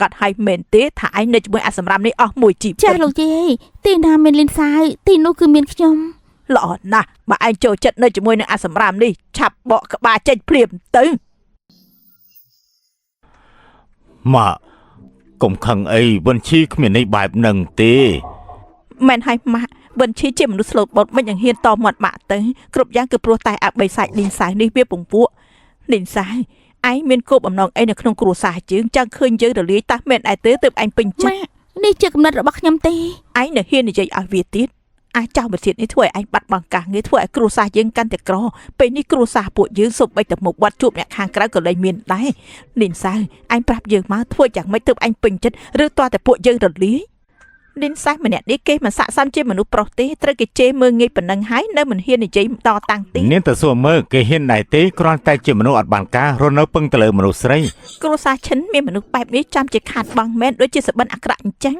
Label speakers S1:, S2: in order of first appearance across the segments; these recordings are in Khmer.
S1: កាត់ឲ្យមែនទេថាឯងនៅជាមួយអាសម្រាប់នេះអស់មួយជីវិត
S2: ចាលោកយាយទីណាមានលិនសាយទីនោះគឺមានខ្ញុំ
S1: ល្អណាស់បើឯងចូលចិត្តនៅជាមួយនឹងអាសម្រាប់នេះឆាប់បកក្បាលចេញភ្លាមទៅ
S3: ម៉ាក់កុំខឹងអីវិនឈីគ្មានន័យបែបហ្នឹងទេ
S1: មែនហើយម៉ាក់វិនឈីជាមនុស្សស្លូតបត់មិនយ៉ាងហ៊ានតមាត់ម៉ាក់ទៅគ្រប់យ៉ាងគឺព្រោះតែអបិសាច់លីនសាយនេះវាពងពួកលីនសាយឯងមានគោលបំណងអីនៅក្នុងគ្រួសារយើងចង់ឃើញយើងរលាយតះមែនឯទេទើបឯងពេញចិត្ត
S2: នេះជាកំណត់របស់ខ្ញុំទេ
S1: ឯងនៅហ៊ាននិយាយឲ្យវាទៀតអាចចោលវិធាននេះធ្វើឲ្យឯងបាត់បង់ការងារធ្វើឲ្យគ្រួសារយើងកាន់តែក្រពេលនេះគ្រួសារពួកយើងសូម្បីតែមកវត្តជួបអ្នកខាងក្រៅក៏លែងមានដែរលីនសាយឯងប្រាប់យើងមកធ្វើយ៉ាងម៉េចទើបឯងពេញចិត្តឬតើតែពួកយើងរលាយលីនសាយម្នាក់នេះគេមិនស័ក្តិសមជាមនុស្សប្រុសទេត្រូវគេជេរមើលងាយប៉ុណ្ណឹងហើយនៅមិនហ៊ាននិយាយដល់តាំងទី
S3: នាងទៅសួរមើលគេហ៊ានដែរទេគ្រាន់តែជាមនុស្សអត់បានការរស់នៅពឹងទៅលើមនុស្សស្រី
S1: គ្រួសារឈិនមានមនុស្សបែបនេះចាំជាខាតបង់មែនដូចជាសបិនអាក្រក់អញ្ចឹង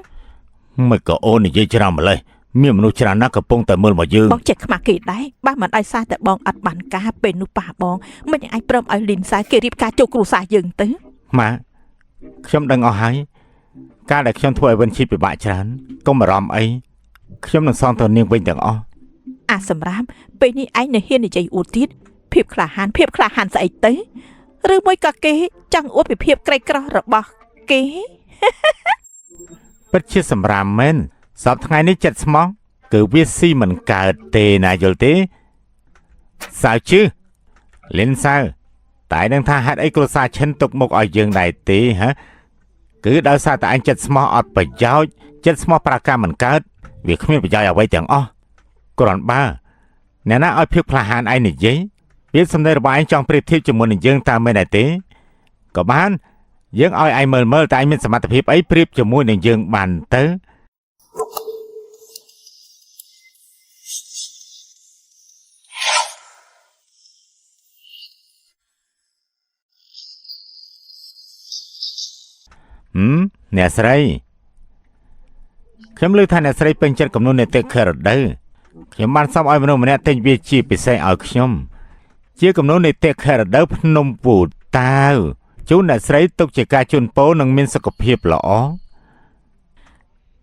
S3: មិនក៏អូននិយាយច្រើនម្លេះមានមនុស្សច្រើនណាស់កំពុងតែមើលមកយើង
S1: បងចេះខ្មាស់គេដែរបើមិនឲ្យសារតែបងអត់បានការពេលនោះប៉ះបងមិនអាចព្រមឲ្យលីនសាយគេរៀបការចូលគ្រួសារយើងទៅ
S3: ម៉ាខ្ញុំដឹងអស់ហើយការដែលខ្ញុំធ្វើឲ្យវិនឈីពិបាកច្រើនកុំបារម្ភអីខ្ញុំនឹងសងទៅនាងវិញទាំងអស់
S1: អាសម្រាប់ពេលនេះឯងនៅហ៊ាននិយាយអួតទៀតភាពក្លាហានស្អីទៅឬមួយក៏គេចង់អួតពីភាពក្រីក្ររបស់គេ
S3: ពិតជាសម្រាមមែនសពថ្ងៃនេះចិត្តស្មោះគឺវាស៊ីមិនកើតទេណាយល់ទេសៅជឺលិនសៅតែនឹងថាហេតុអីគ្រួសារឈិនទុកមុខឲ្យយើងដែរទេហ៎គឺដោយសារតែអញចិត្តស្មោះអត់ប្រយោជន៍ចិត្តស្មោះប្រាការមិនកើតវាគ្មានប្រយោជន៍អ្វីទាំងអស់គ្រាន់បើអ្នកណាឲ្យភាពក្លាហានឯងនិយាយពាក្យសម្ដីរបស់ឯងចង់ប្រៀបធៀបជាមួយនឹងយើងតើមែនទេក៏បានយើងឲ្យឯងមើលតែឯងមានសមត្ថភាពអីប្រៀបជាមួយនឹងយើងបានទៅអ្នកស្រីខ្ញុំលើថាអ្នកស្រីពេញចិត្តគំនូរនៃទឹកខេរដូវខ្ញុំបានសុំឲ្យមនុស្សម្នាក់ទិញវាជាពិសេសឲ្យខ្ញុំជាគំនូរនៃទឹកខេរដូវភ្នំពូតាវជូនអ្នកស្រីទុកជាការជូនពរនឹងមានសុខភាពល្អ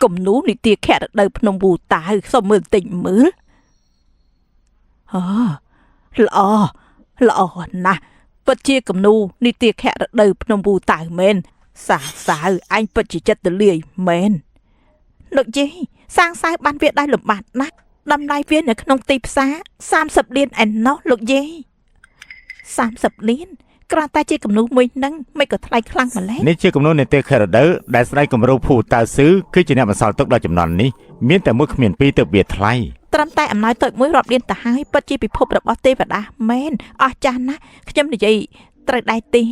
S1: គំនូរនីតិខេរដូវភ្នំពូតាវសូមមើលតិចមើលល្អណាស់ពិតជាគំនូរនីតិខេរដូវភ្នំពូតាវមែនសាអញពិតជាចិត្តទលាយមែនលោកយាយសាងសៅបានវាដៃលំបាត់ណាស់តម្លៃវានៅក្នុងទីផ្សារ30លានឯណោះលោកយាយ30លានគ្រាន់តែជាគំនូរមួយហ្នឹងមិនក៏ថ្លៃខ្លាំងម្ល៉េះ
S3: នេះជាគំនូរនៃទេខេរដូវដែលស្ដេចគំរូភូតាស៊ឺគឺជាអ្នកបន្សល់ទុកដល់ចំនួននេះមានតែមួយគ្មានពីរទៅវាថ្លៃ
S1: ត្រឹមតែអំណោយតូចមួយរាប់លានទៅហើយពិតជាពិភពរបស់ទេវតាមែនអស្ចារ្យណាស់ខ្ញុំនិយាយត្រូវដែរទេ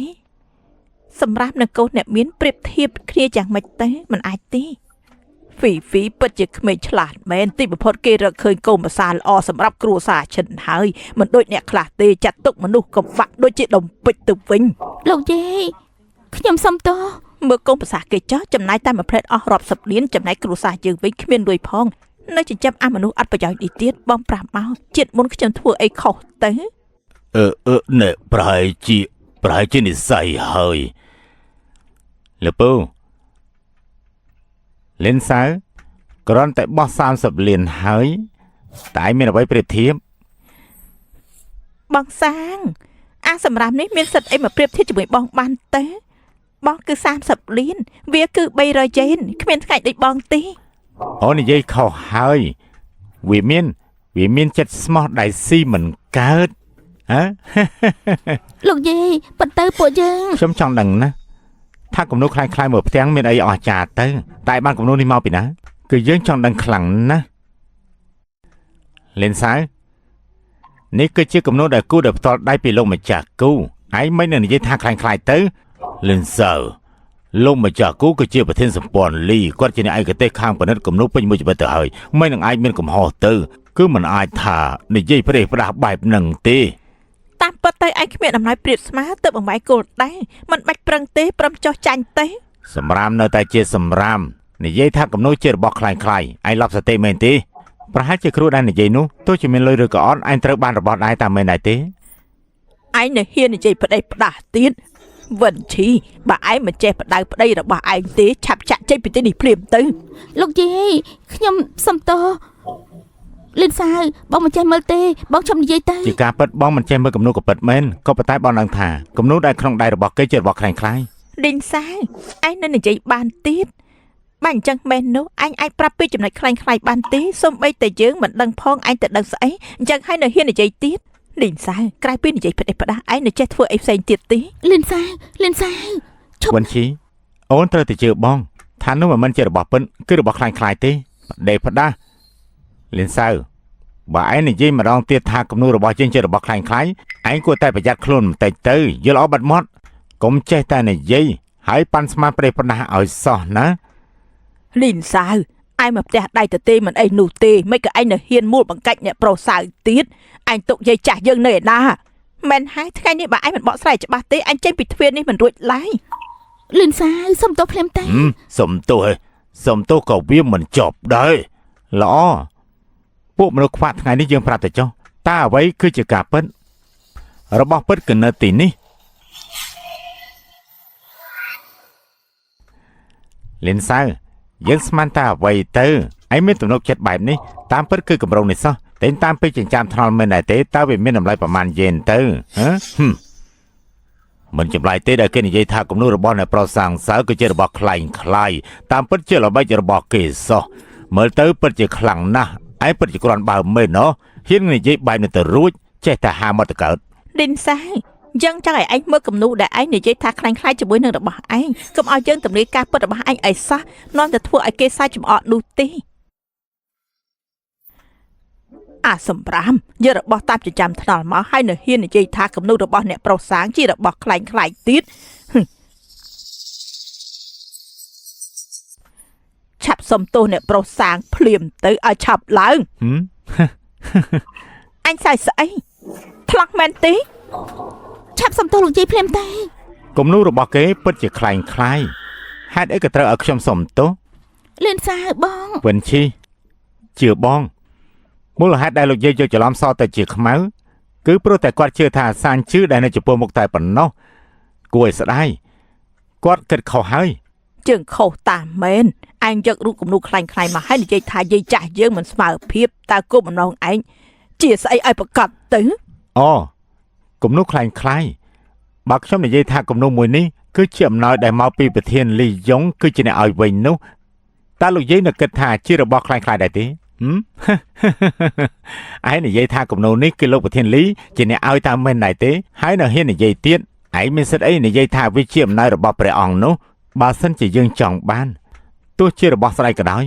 S1: សម្រាប់នឹងកូនអ្នកមានប្រៀបធៀបគ្នាយ៉ាងម៉េចទៅមិនអាចទេហ្វីពិតជាក្មេងឆ្លាតមែនទីបំផុតគេរកឃើញកូនប្រសាល្អសម្រាប់គ្រួសារឈិនហើយមិនដូចអ្នកខ្លះទេចាត់ទុកមនុស្សកំបាក់ដូចជាដុំពេជ្រទៅវិញ
S2: លោកយាយខ្ញុំសុំទោស
S1: មើលកូនប្រសាគេចោះចំណាយតែមួយផ្លែតអស់រាប់សិបលានចំណែកគ្រួសារយើងវិញគ្មានលុយផងនៅចិញ្ចឹមអាមនុស្សអត់ប្រយោជន៍នេះទៀតបងប្រាប់មកជាតិមុនខ្ញុំធ្វើអីខុសទៅ
S3: ណែប្រហែលជានិស័យហើយលពូលិនសៅគ្រាន់តែបោះ30លានហើយតែមានអ្វីប្រៀបធៀប
S1: បងសាងអាសម្រាប់នេះមានសិទ្ធអីមកប្រៀបធៀបជាមួយបងបានទៅបងគឺ30លានវាគឺ300យ៉េនគ្មានថ្ងៃដូចបងទេ
S3: អូននិយាយខុសហើយវាមានចិត្តស្មោះដែលស៊ីមិនកើតហ៎
S2: លោកយាយប៉ុន្តែពួកយើង
S3: ខ្ញុំចង់ដឹងណាថាគំនូរคล้ายៗមើលផ្ទាំងមានអីអស្ចារ្យទៅតែបានគំនូរនេះមកពីណាគឺយើងចង់ដឹងខ្លាំងណាស់លិនសៅនេះគឺជាគំនូរដែលគូដែលផ្ទាល់ដៃពីលោកម្ចាស់គូឯងមិននឹងនិយាយថាคล้ายៗទៅលិនសៅលោកម្ចាស់គូគឺជាប្រធានសម្ព័ន្ធលីគាត់ជាអ្នកឯកទេសខាងប៉និតគំនូរពេញមួយជីវិតទៅហើយមិននឹងអាចមានកំហុសទៅគឺមិនអាចថានិយាយប្រេះផ្ដាស់បែបហ្នឹងទេ
S1: តាមពិតទៅឯងគ្មានអំណាចព្រៀបស្មើទៅបំបីគោលដែរមិនបាច់ប្រឹងទេព្រមចោះចាញ់ទេ
S3: សម្រាមនៅតែជាសម្រាមនិយាយថាគំនូរជារបស់คล้ายឯងឡប់សតិមែនទេប្រហែលជាគ្រូដែលនិយាយនោះទោះជាមានលុយឬក៏អត់ឯងត្រូវបានរបស់ដែរតាមមែនដែរទេ
S1: ឯងនៅហ៊ាននិយាយផ្ដេសផ្ដាស់ទៀត វិនឈីបើឯងមិនចេះបដៅប្តីរបស់ឯងទេឆាប់ចាក់ចេញពីទីនេះភ្លាមទៅ
S2: លោកយាយខ្ញុំសំទោសលិនសាវបងមិនចេះមើលទេបងឈប់និយាយទៅ
S3: ជាការពិតបងមិនចេះមើលគំនូរក៏ពិតមែនក៏ប៉ុន្តែបងដឹងថាគំនូរដែលក្នុងដៃរបស់គេជារបស់ខ្លាំងខ្លាយ
S1: លីនសាវឯងនៅនិយាយបានទៀតបើអញ្ចឹងមែននោះឯងអាចប្រាប់ពីចំណុចខ្លាំងបានទេសូម្បីតែយើងមិនដឹងផងឯងទៅដឹងស្អីអញ្ចឹងហើយនៅហ៊ាននិយាយទៀតលីនសាវក្រៅពីនិយាយផ្ដេសផ្ដាស់ឯងនៅចេះធ្វើអីផ្សេងទៀតទេ
S2: លិនសាវឈប់
S3: វិនឈីអូនត្រូវតែជឿបងថានោះមិនមែនជារបស់ពិតគឺរបស់ខ្លាំងខ្លាយទេដេផ្ដាស់លិនសៅបើឯងនិយាយម្ដងទៀតថាគំនូររបស់យើងជារបស់ខ្លាំងខ្លាយឯងគួរតែប្រយ័ត្នខ្លួនបន្តិចទៅយល់អស់បាត់មាត់កុំចេះតែនិយាយហើយប៉ាន់ស្មានប្រេះផ្ដាស់ឲ្យសោះណា
S1: លីនសាវឯងមកផ្ទះដៃទៅទេមិនអីនោះទេមិនក៏ឯងនៅហ៊ានមួលបង្កាច់អ្នកប្រុសសាវទៀតឯងទុកយាយចាស់យើងនៅឯណាមែនហើយថ្ងៃនេះបើឯងមិនបកស្រាយច្បាស់ទេឯងចេញពីទ្វារនេះមិនរួចឡើយ
S2: លិនសាវសំទោសភ្លាមតែ
S3: សុំទោសក៏វាមិនចប់ដែរល្អពួកមនុស្សខ្វាក់ថ្ងៃនេះយើងប្រាប់តែចុះតើអ្វីគឺជាការពិតរបស់ពិតគឺនៅទីនេះលិនសៅយើងស្មានតែអ្វីទៅឯងមានទំនុកចិត្តបែបនេះតាមពិតគឺកម្រងនេះសោះតែតាមពេលចិញ្ចាំថ្នល់មែនដែរទេតើវាមានតម្លៃប្រមាណយេនទៅហ៎មិនចម្លែកទេដែលគេនិយាយថាគំនូររបស់អ្នកប្រុសសាងសៅគឺជារបស់ខ្លាំងខ្លាយតាមពិតជាល្បិចរបស់គេសោះមើលទៅពិតជាខ្លាំងណាស់ឯងពិតជាគ្រាន់បើមែនណោះហ៊ាននិយាយបែបនេះទៅរួចចេះតែហាមកទៅកើត
S1: លីនសាវយើងចង់ឲ្យឯងមើលគំនូរដែលឯងនិយាយថាខ្លាំងខ្លាយជាមួយនឹងរបស់ឯងកុំឲ្យយើងទម្លាយការពិតរបស់ឯងឲ្យសោះនាំតែធ្វើឲ្យគេសាច់ចំអកនោះទេអាសម្រាមយករបស់តាមចិញ្ចាំថ្នល់មកហើយនៅហ៊ាននិយាយថាគំនូររបស់អ្នកប្រុសសាងជារបស់ខ្លាំងខ្លាយទៀតឆាប់សុំទោសអ្នកប្រុសសាងភ្លាមទៅឲ្យឆាប់ឡើងអញសាយស្អីថ្លង់មែនទេ
S2: ឆាប់សំទោសលោកយាយភ្លាមតែ
S3: គំនូររបស់គេពិតជាខ្លាំងខ្លាយហេតុអីក៏ត្រូវឲ្យខ្ញុំសុំទោស
S2: លិនសាវបង
S3: វិនឈីជឿបងមូលហេតុដែលលោកយាយយកច្រឡំសតទៅជាខ្មៅគឺព្រោះតែគាត់ជឿថាសានជឿដែលនៅចំពោះមុខតែប៉ុណ្ណោះគួរឲ្យស្ដាយគាត់គិតខុសហើយ
S1: ជើងខុសតាមមែនឯងយករូបគំនូរខ្លាំងខ្លាយមកហើយនិយាយថាយាយចាស់យើងមិនស្មើភាពតើគប់អំណងឯងជាស្អីឲ្យប្រកាសទៅ
S3: អូគំនូរខ្លាំងខ្លាយបើខ្ញុំនិយាយថាគំនូរមួយនេះគឺជាអំណោយដែលមកពីប្រធានលីយ៉ុងគឺជាអ្នកឲ្យវិញនោះតើលោកយាយនៅគិតថាជារបស់ខ្លាំងខ្លាយដែរទេឯងនិយាយថាគំនូរនេះគឺលោកប្រធានលីជាអ្នកឲ្យតាមមែនដែរទេហើយនៅហ៊ាននិយាយទៀតឯងមានសិទ្ធិអីនិយាយថាវាជាអំណោយរបស់ព្រះអង្គនោះបើសិនជាយើងចង់បានទោះជារបស់ស្ដេចក៏ដោយ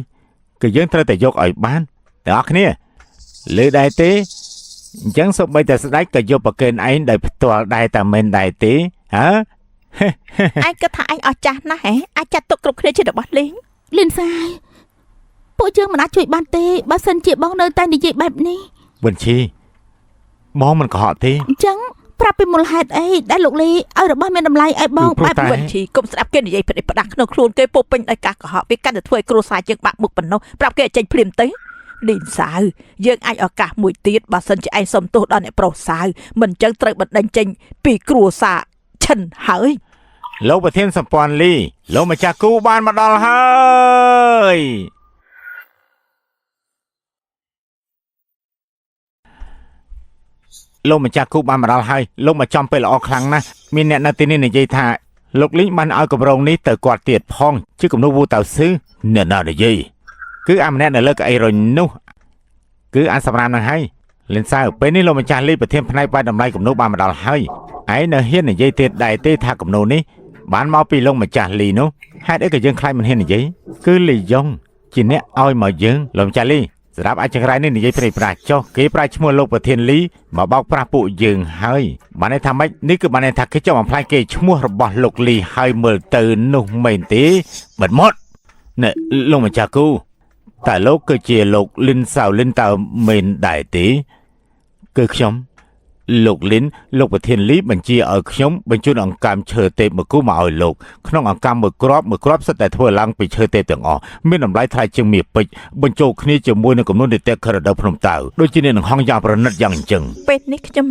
S3: គឺយើងត្រូវតែយកឲ្យបានទាំងអស់គ្នាលើដែរទេអញ្ចឹងសូម្បីតែស្ដេចក៏យកប្រកេនឯងដោយផ្ទាល់ដែរតែមែនដែរទេហ៎
S1: ឯងគិតថាឯងអស់ចាស់ណាស់ហ៎អាចចាត់ទុកគ្រប់គ្នាជារបស់លេង
S2: លិនសាវពួកយើងមិនអាចជួយបានទេបើសិនជាបងនៅតែនិយាយបែបនេះ
S3: វិនឈីបងមិនកុហកទេ
S2: អញ្ចឹងប្រាប់ពីមូលហេតុអីដែលលោកលីឲ្យរបស់មានតម្លៃឲ្យបង
S3: ព្រោះ
S2: បែប
S3: តែ
S1: វិនឈីកុំស្ដាប់គេនិយាយផ្ដេសផ្ដាស់ក្នុងខ្លួនគេពុះពេញដោយការកុហកវាកាន់តែធ្វើឲ្យគ្រួសារយើងបាក់មុខប៉ុណ្ណោះប្រាប់គេឲ្យចេញភ្លាមទៅលីនសាវយើងអាចឱកាសមួយទៀតបើសិនជាឯងសុំទោសដល់អ្នកប្រុសសាវមិនអញ្ចឹងត្រូវបណ្ដេញចេញពីគ្រួសារឈិនហើយ
S3: លោកប្រធានសម្ព័ន្ធលីលោកម្ចាស់គូបានមកដល់ហើយលោកម្ចាស់គូបានមកដល់ហើយលោកមកចំពេលល្អខ្លាំងណាស់មានអ្នកនៅទីនេះនិយាយថាលោកលីងបានឲ្យកម្រងនេះទៅគាត់ទៀតផងជាគំនូរវូតៅស៊ឺអ្នកណានិយាយគឺអាម្នាក់នៅលើកៅអីរុញនោះគឺអាសម្រាមនឹងហើយលិនសៅពេលនេះលោកម្ចាស់លីប្រធានផ្នែកវាយតម្លៃគំនូរបានមកដល់ហើយឯងនៅហ៊ាននិយាយទៀតដែរទេថាគំនូរនេះបានមកពីលោកម្ចាស់លីនោះហេតុអីក៏យើងខ្លាចមិនហ៊ាននិយាយគឺលីយ៉ុងជាអ្នកឲ្យមកយើងលោកម្ចាស់លីស្រាប់អាចង្រៃនេះនិយាយព្រៃប្រាស់ចុះគេប្រាឈ្មោះលោកប្រធានលីមកបោកប្រាស់ពួកយើងហើយបានន័យថាម៉េចនេះគឺបានន័យថាគេចង់បំផ្លាញគេឈ្មោះរបស់លោកលីហើយមើលទៅនោះមែនទេបាត់មកណែលោកម្ចាស់គូតែលោកគឺជាលោកលិនសៅលិនតើមែនដែរទេគឺខ្ញុំលោកលិនលោកប្រធានលីបញ្ជាឲ្យខ្ញុំបញ្ជូនអង្កាមឈើទេពមួយគូមកឲ្យលោកក្នុងអង្កាមមួយគ្រាប់សិតតែធ្វើឡើងពីឈើទេពទាំងអស់មានតម្លៃថ្លៃជាងមាសពេជ្របញ្ចូលគ្នាជាមួយនឹងគំនូរនីតិខរដូវភ្នំតៅដូចជាអ្នកនឹងហងយ៉ាងប្រណិតយ៉ាងអញ្ចឹង
S1: ពេលនេះខ្ញុំ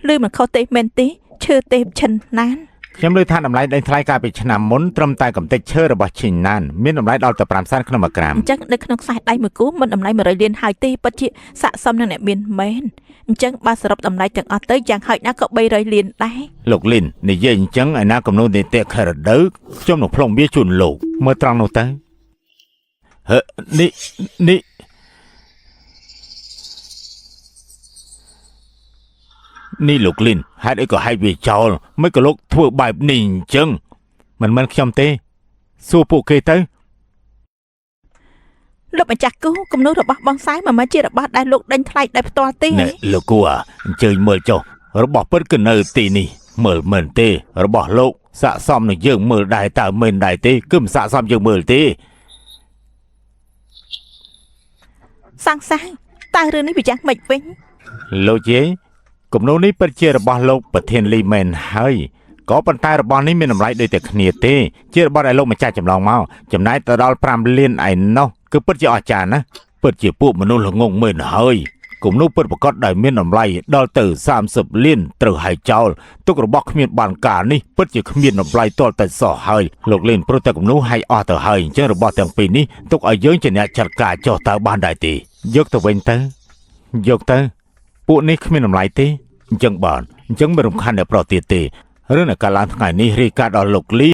S1: ឮមិនខុសទេមែនទេឈើទេពឈិនណាន
S3: ខ្ញុំលើថាតម្លៃដេញថ្លៃកាលពីឆ្នាំមុនត្រឹមតែកំទេចឈើរបស់ឈីណានមានតម្លៃដល់ទៅ5សែនក្នុង1ក្រាម
S1: អញ្ចឹងនៅក្នុងខ្សែដៃមួយគូមិនតម្លៃ100លានហើយទេពិតជាស័ក្តិសមនឹងអ្នកមានមែនអញ្ចឹងបើសរុបតម្លៃទាំងអស់ទៅយ៉ាងហោចណាស់ក៏300លានដែរ
S3: លោកលីននិយាយអញ្ចឹងឯណាកំណូននីតិខេរដូវខ្ញុំនឹងផ្លុំវាជូនលោកមើលត្រង់នោះទៅនេះលោកលីនហេតុអីក៏ហែកវាចោលមិនក៏លោកធ្វើបែបនេះអញ្ចឹងមិនមែនខ្ញុំទេសួរពួកគេទៅ
S1: លោកម្ចាស់គូគំនូររបស់បងសាយមិនមែនជារបស់ដែលលោកដេញថ្លៃដោយផ្ទាល់ទេ
S3: ណែលោកគូអញ្ជើញមើលចុះរបស់ពិតគឺនៅទីនេះមើលមិនទេរបស់លោកស័ក្តិសមនឹងយើងមើលដែរតើមិនដែរទេគឺមិនស័ក្តិសមយើងមើលទេ
S1: សាំងសាយតើរឿងនេះវាយ៉ាងម៉េចវិញ
S3: លោកយាយគំនូរនេះពិតជារបស់លោកប្រធានលីមែនហើយក៏ប៉ុន្តែរបស់នេះមានតម្លៃដូចតែគ្នាទេជារបស់ដែលលោកម្ចាស់ចម្លងមកចំណាយទៅដល់5លានឯណោះគឺពិតជាអស្ចារ្យណាស់ពិតជាពួកមនុស្សល្ងងមែនហើយគំនូរពិតប្រកបដោយមានតម្លៃដល់ទៅ30លានត្រូវហែកចោលទុករបស់គ្មានបានការនេះពិតជាគ្មានតម្លៃទាល់តែសោះហើយលោកលេនព្រោះតែគំនូរហែកអស់ទៅហើយអញ្ចឹងរបស់ទាំងពីរនេះទុកឲ្យយើងជាអ្នកចាត់ការចោះតើបានដែរទេយកទៅវិញទៅយកទៅពួកនេះគ្មានតម្លៃទេអញ្ចឹងបានអញ្ចឹងមិនរំខានអ្នកប្រទៀតទេរឿងនៃការឡើងថ្ងៃនេះរាយការណ៍ដល់លោកលី